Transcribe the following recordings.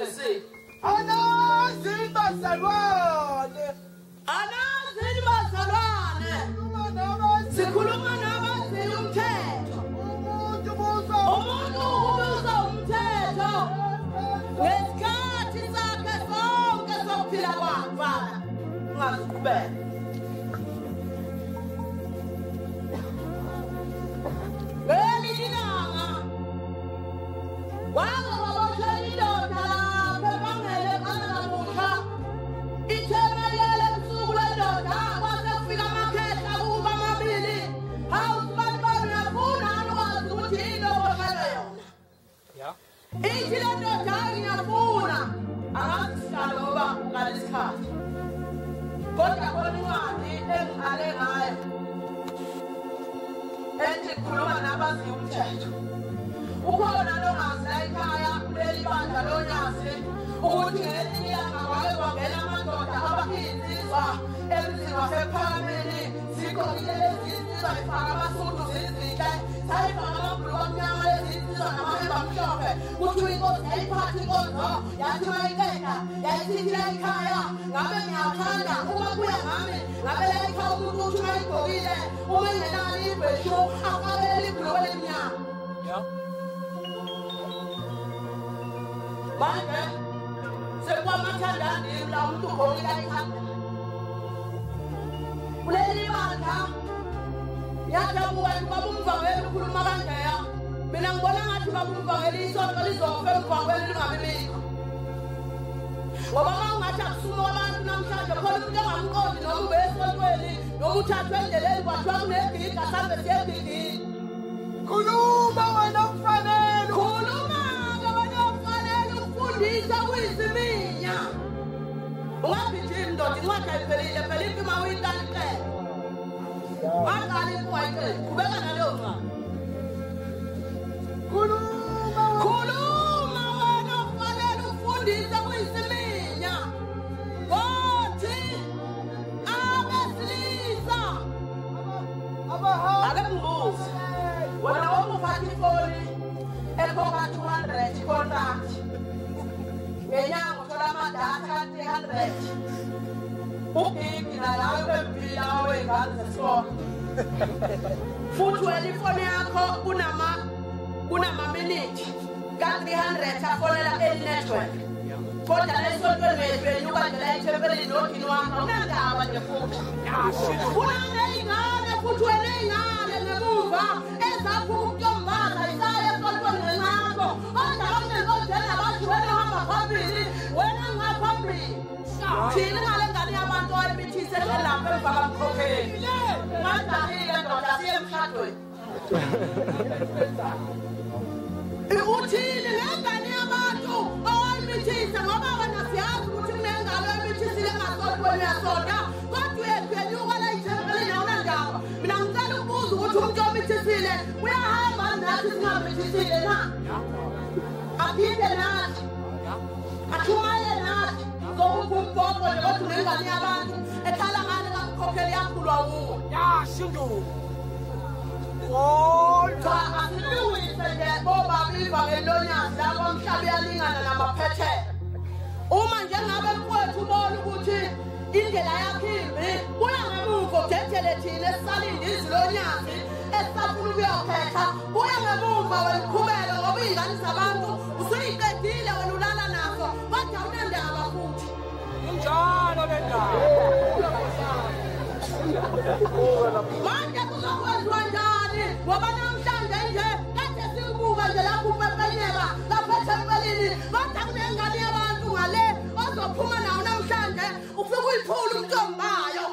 ngesini. Sikhuluma nabazi umthetho. Umuntu ubuza umthetho. Ngesikhathi sakhe sonke sokuphila kwakhe. Ungazibheka. Khuluma nabazi umthetho. Ukhona longazi ekhaya kuleli bandla lonyazi ukuthi ngelinye ilanga kwangena amadoda abayinsizwa emzini wasephalameni zigqokile lezi nsizwa zifaka amasudu zizinhle zayifaka amabhuluku amnyama lezi nsizwa namahembe amhlophe kuthiwa inkosi yayiphatha inkonzo yathi mayiqeda yayithithila ekhaya ngabe ngiyathanda uma kuya ngami ngabe layikhaya umuntu uthi mayigqokile uma engenalo ibheshu afakele ibhuluku elimnyama. Manje sekwamathandani la umuntu ugqokile ikhanda kuleli bandla yajabuka babumvangeli ukhuluma kanjeya mina ngibona ngathi babumvangeli isonto lizofa emvangeli lingabibikho ngoba uma ungathi akusuma abantu namhlanje khona umuntu engamqondi noma ube esontweni noma uthathwe endleleni kwathiwa kunegiga sambe siyegigini. Khuluma wena mfanele khuluma-ke wena mfanele ukufundisa kuyiziminya ungagijimi ndoda incwadi ayiphelile phela impima uyitalitele waqala impima ayitele qhubeka naleyo ncwadi. Khuluma wena mfanele ukufundisa kuyiziminya ngothi abesilisa ake mbuzi wena wawuphatha ifoni ekhokha 200 contract ngenyanga uthola amadatha ka-300 ugigi nalawe bempila wey'ngane zesikole futhi wena ifoni yakho kunamaminithi ka-300 afonela eli-network kodwa lesontweni wethu wenyuka nje la ithempelini nogini wakho unandaba nje futhi unaney'ngane futhi wena ey'ngane ngemuva ezaphuma ukuntombaza isaya esontweni ngencakho odawone kodela bathi wena uhamba phambili wena ngaphambili thina ngale ngane yabantu oyibithise lapha emva kamkhokheli ngadahile ndoda siye emshadweni uthini ngengane yabantu oyibithise ngoba wena siyazi ukuthi kunengalo oyibithisile engasontweni yasonda kodwa uyethu yenyuka la ithempelini awunandaba mina ngicela ukubuza ukuthi umuntu obithisile uyahamba nathi singabithisile na aphinde nathi athumaye nathi zokuthi umbhobho nje kodwa unengane yabantu ekhala ngane kamkhokheli yakhulwa wuwo yashinduka kodwa asilungise nje bobabili bakelonyazi lapho umhlaba uyalingana namaphethela uma njengabe mfowethu ubona ukuthi indlela yakhimbi kuya ngemuva udedele thina esisalinde izilonyazi esisafuna ukuyokhetha kuya ngemuva welikhubelo ngoba iy'ngane zabantu usuyiqedile wena ulala nazo kodwa unendaba futhi injalo le ndaba manje kuzokwenziwa njani ngoba namhlanje nje kade sikubuka nje lapho upepenyeka lapha ethempelini kodwa kunengane yabantu ngale ozophuma nawo namhlanje ufike uyiphula umntombayo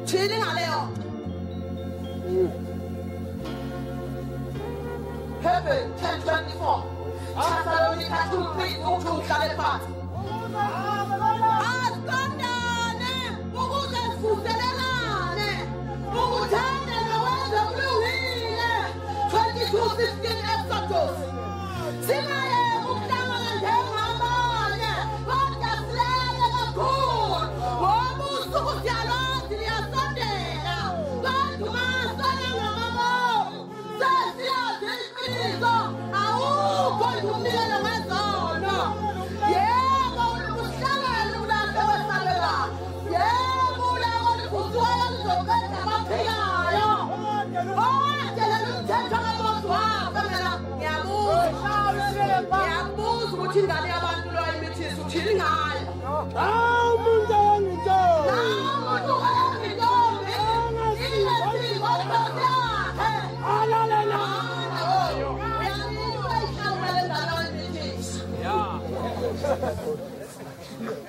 thini ngaleyo Hebrew 10:24 Thessalonica 2:3 uthi uhlale phansi asithandane ukuze sivuselelane ukuthanda nokwenza okulungile 22:16 Exodus singayeki ukuhlangana njengamanye kodwa silele kakhulu ngoba usuku siyalwazi liyasondela kodwa masona ngamabomu sesiyazi iqiniso awukho nje umnikelo ngezono Ngiyabuza ukuthi ingane yabantu lo ayimithisa uthini ngayo. Hawu umuntu angitshela. Umuntu angitshela. Alalela.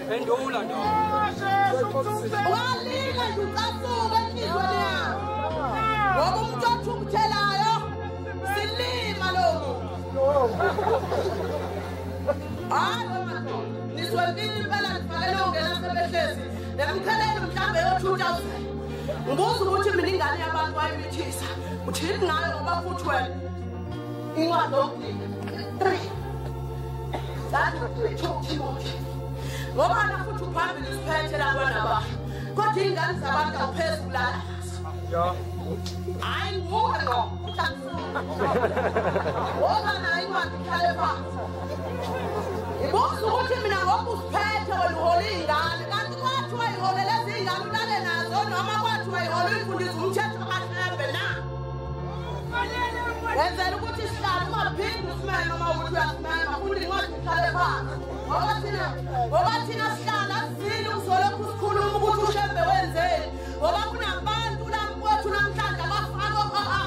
Pendula no. Walila ngicasuka enhlizweni yakho. Ngoba umuntu othumthelayo silima lo muntu. Hayi mama. Niswelile impela ngifakele ongena sebehlezi. Nemkhelelo mhlambe yo2000. Ngibuza ukuthi mina ingane yabantu ayimithisa. Uthini ngayo ngoba futhi wena. Incwadi yokudika. 3. That's what we talk about. Ngoba na futhi uphambili siphethe labana ba. Kodwa ingane zabantu awuphezulu la. Ja. Hayi ngoba no. Ngoba na incwadi ikhale phansi. Ibuza ukuthi mina ngoba usiphethe wena uhola ingane kanti kwathi wayiholela izingane ulale nazo noma kwathi wayihola imfundisi umthetho kaHlembe na. Wenzela ukuthi sihlale ungaphindi usimele noma ukuthi uyasimela futhi incwadi ikhale phansi. Ngoba thina sihlala sizile uzolokhu sikhuluma ukuthi uHlembe wenzeni. Ngoba kunabantu la kwethu namhlanje abafaka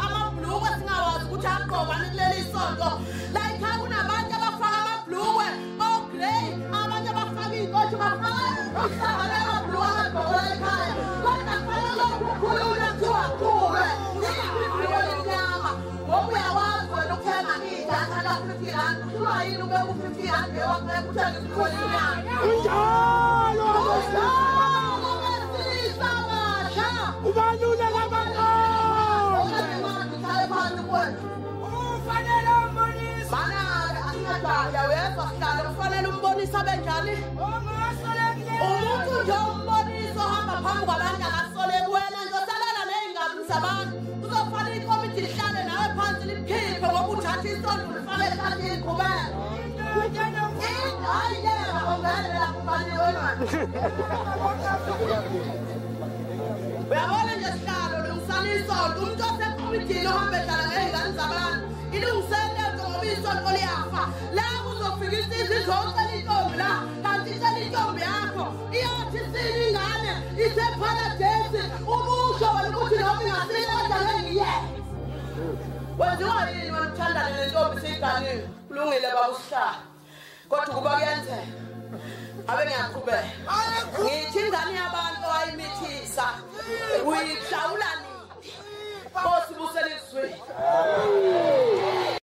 amabhlukwe singawazi ukuthi aqoba kuleli sonto. Like kunabantu abafaka amabhlukwe grey, abanye abafaka inkothi bafaka amabhlukwe agqoka ekhaya. Kodwa kufanele ukukhuluma kuthiwa kuwe. Ibhlukwe lenyama. Ngoba uyawazi wena ukuthenga idatha la 50 rand. Kuthiwa yini ube ku50 rand bewakuthenga ibhlukwe lenyama. Unjalo. Ubalula kabantu. Ufanele umbonise. Mana asingadaya wezwa sihlala ufanele umbonise benjani? Umuntu nje umbonise ohamba phambi kwabantu akasoleki wena ngizosalela nezingane zabantu. Kuzofanele ikomiti lihlale nawe phansi liphiphe ngoba uthatha isonto lifake ehlathini qhubeka. Hayi yena ongane la kufanele wena. Uyabona nje sihlalo lungisana isonto umuntu osekomitini ohamba ehlala ngezingane zabantu ilungisele ngoba isonto liyafa la kuzofika isizwe izocela intombi la kanti icela intombi yakho iyothi sini ingane iseparadise umusho wena ukuthi noma ingasile kodwa ngiye wenziwa yini wena uthandana nentombi seyiganile kulungile baba usihlala kodwa kuba kuyenzeka abe ngiyaqhubeka ngithi ingane yabantu ayimithisa uyihlawula